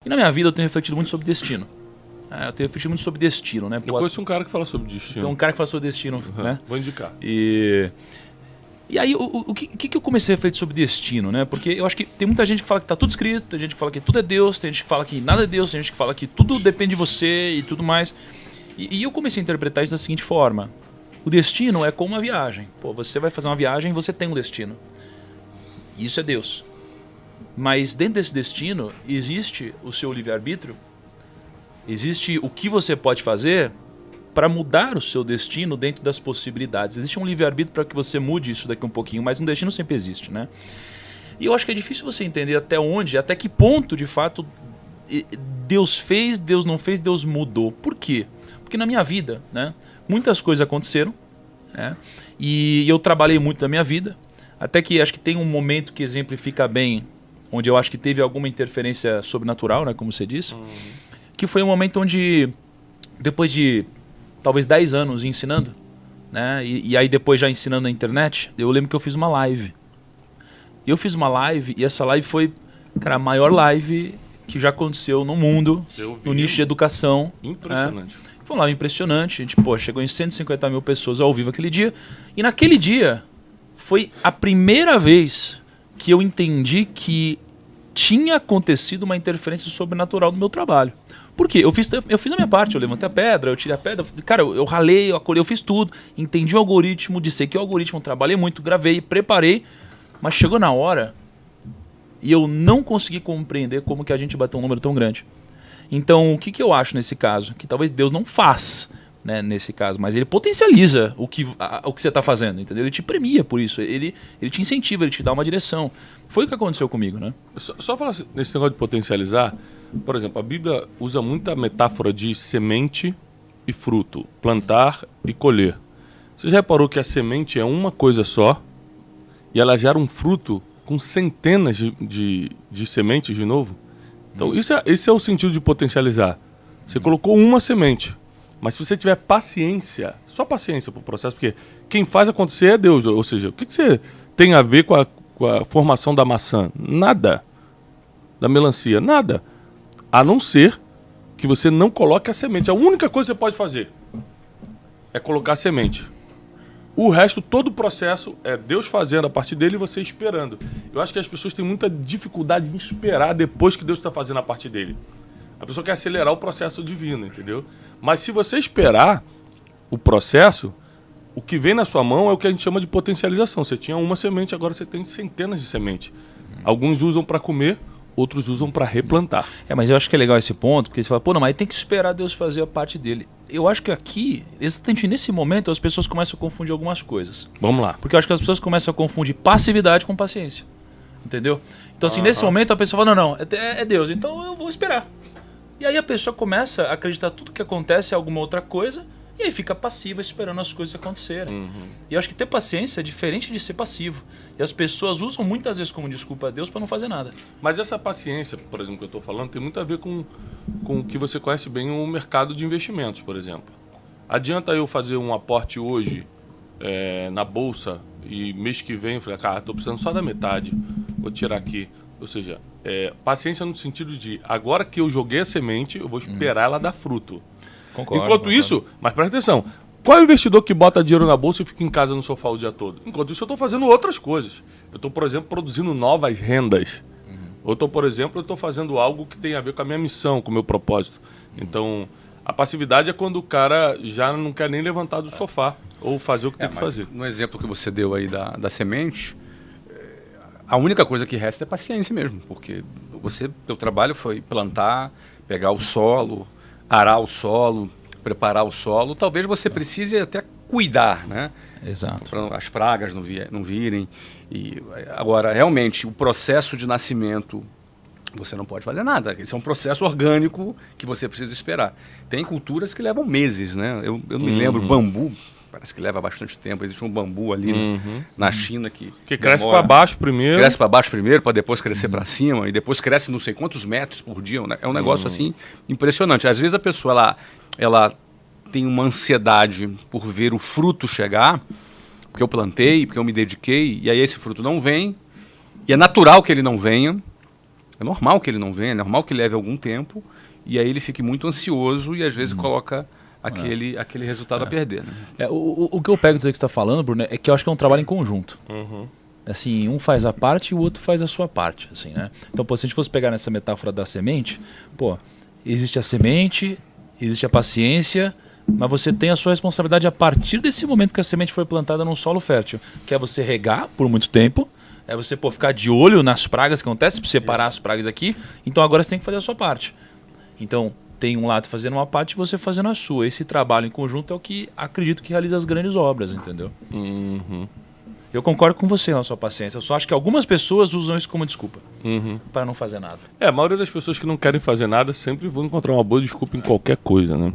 E na minha vida eu tenho refletido muito sobre destino. Eu tenho refletido muito sobre destino, né? Eu conheço um cara que fala sobre destino. Tem um cara que fala sobre destino, né? Vou indicar. E aí, o que eu comecei a refletir sobre destino, né? Porque eu acho que tem muita gente que fala que tá tudo escrito, tem gente que fala que tudo é Deus, tem gente que fala que nada é Deus, tem gente que fala que tudo depende de você e tudo mais. E eu comecei a interpretar isso da seguinte forma. O destino é como uma viagem. Pô, você vai fazer uma viagem e você tem um destino. Isso é Deus. Mas dentro desse destino existe o seu livre-arbítrio, existe o que você pode fazer para mudar o seu destino dentro das possibilidades. Existe um livre-arbítrio para que você mude isso daqui um pouquinho, mas um destino sempre existe, né? E eu acho que é difícil você entender até onde, até que ponto, de fato, Deus fez, Deus não fez, Deus mudou. Por quê? Porque na minha vida, né, muitas coisas aconteceram, né, e eu trabalhei muito na minha vida, até que acho que tem um momento que exemplifica bem, onde eu acho que teve alguma interferência sobrenatural, né, como você disse, que foi um momento onde, depois de talvez 10 anos ensinando, né, e aí depois já ensinando na internet, eu lembro que eu fiz uma live. Eu fiz uma live e essa live foi, cara, a maior live que já aconteceu no mundo, no nicho de educação. Impressionante. Né? Foi uma live impressionante. A gente, chegou em 150 mil pessoas ao vivo aquele dia. E naquele dia foi a primeira vez que eu entendi que tinha acontecido uma interferência sobrenatural no meu trabalho. Por quê? Eu fiz a minha parte, eu levantei a pedra, eu tirei a pedra, cara, eu ralei, eu acolhei, eu fiz tudo, entendi o algoritmo, disse que o algoritmo, trabalhei muito, gravei, preparei, mas chegou na hora e eu não consegui compreender como que a gente bateu um número tão grande. Então, o que eu acho nesse caso? Que talvez Deus não faz, né, nesse caso, mas ele potencializa o que você está fazendo, entendeu? Ele te premia por isso, ele te incentiva, ele te dá uma direção. Foi o que aconteceu comigo, né? Só falar nesse negócio de potencializar, por exemplo, a Bíblia usa muita metáfora de semente e fruto, plantar e colher. Você já reparou que a semente é uma coisa só e ela gera um fruto com centenas de sementes de novo? Então, esse é o sentido de potencializar. Você colocou uma semente, mas se você tiver paciência, só paciência para o processo, porque quem faz acontecer é Deus. Ou seja, o que você tem a ver com a formação da maçã? Nada. Da melancia? Nada. A não ser que você não coloque a semente. A única coisa que você pode fazer é colocar a semente. O resto, todo o processo é Deus fazendo a partir dele e você esperando. Eu acho que as pessoas têm muita dificuldade em esperar depois que Deus está fazendo a partir dele. A pessoa quer acelerar o processo divino, entendeu? Mas se você esperar o processo, o que vem na sua mão é o que a gente chama de potencialização. Você tinha uma semente, agora você tem centenas de sementes. Alguns usam para comer, outros usam para replantar. Mas eu acho que é legal esse ponto, porque você fala, mas tem que esperar Deus fazer a parte dele. Eu acho que aqui, exatamente nesse momento, as pessoas começam a confundir algumas coisas. Vamos lá. Porque eu acho que as pessoas começam a confundir passividade com paciência. Entendeu? Então, assim, nesse momento a pessoa fala, não, é Deus, então eu vou esperar. E aí a pessoa começa a acreditar tudo que acontece é alguma outra coisa, e aí fica passiva esperando as coisas acontecerem. E eu acho que ter paciência é diferente de ser passivo. E as pessoas usam muitas vezes como desculpa a Deus para não fazer nada. Mas essa paciência, por exemplo, que eu estou falando, tem muito a ver com o que você conhece bem o mercado de investimentos, por exemplo. Adianta eu fazer um aporte hoje na bolsa e mês que vem eu falei, cara, estou precisando só da metade, vou tirar aqui. Ou seja, paciência no sentido de agora que eu joguei a semente, eu vou esperar ela dar fruto. Concordo. Isso, mas presta atenção, qual é o investidor que bota dinheiro na bolsa e fica em casa no sofá o dia todo? Enquanto isso eu estou fazendo outras coisas. Eu estou, por exemplo, produzindo novas rendas. Ou estou, por exemplo, fazendo algo que tem a ver com a minha missão, com o meu propósito. Então, a passividade é quando o cara já não quer nem levantar do sofá ou fazer o que tem que fazer. No exemplo que você deu aí da semente, a única coisa que resta é paciência mesmo, porque teu trabalho foi plantar, pegar o solo, arar o solo, preparar o solo. Talvez você precise até cuidar, né? Exato. Para as pragas não virem. E agora, realmente, o processo de nascimento, você não pode fazer nada. Esse é um processo orgânico que você precisa esperar. Tem culturas que levam meses, né? Eu não me lembro, bambu, parece que leva bastante tempo. Existe um bambu ali na China que cresce para baixo primeiro. Cresce para baixo primeiro, para depois crescer para cima, e depois cresce não sei quantos metros por dia. É um negócio assim impressionante. Às vezes a pessoa ela tem uma ansiedade por ver o fruto chegar, porque eu plantei, porque eu me dediquei, e aí esse fruto não vem, e é natural que ele não venha, É normal que ele não venha, é normal que leve algum tempo, e aí ele fique muito ansioso e às vezes coloca aquele resultado a perder. Né? O que eu pego disso aí que você está falando, Bruno, é que eu acho que é um trabalho em conjunto. Assim, um faz a parte e o outro faz a sua parte. Assim, né? Então, pô, se a gente fosse pegar nessa metáfora da semente, pô, existe a semente, existe a paciência, mas você tem a sua responsabilidade a partir desse momento que a semente foi plantada num solo fértil, que é você regar por muito tempo, é você ficar de olho nas pragas que acontecem, separar as pragas aqui. Então agora você tem que fazer a sua parte. Então tem um lado fazendo uma parte e você fazendo a sua. Esse trabalho em conjunto é o que acredito que realiza as grandes obras, entendeu? Eu concordo com você na sua paciência. Eu só acho que algumas pessoas usam isso como desculpa para não fazer nada. A maioria das pessoas que não querem fazer nada sempre vão encontrar uma boa desculpa em qualquer coisa, né?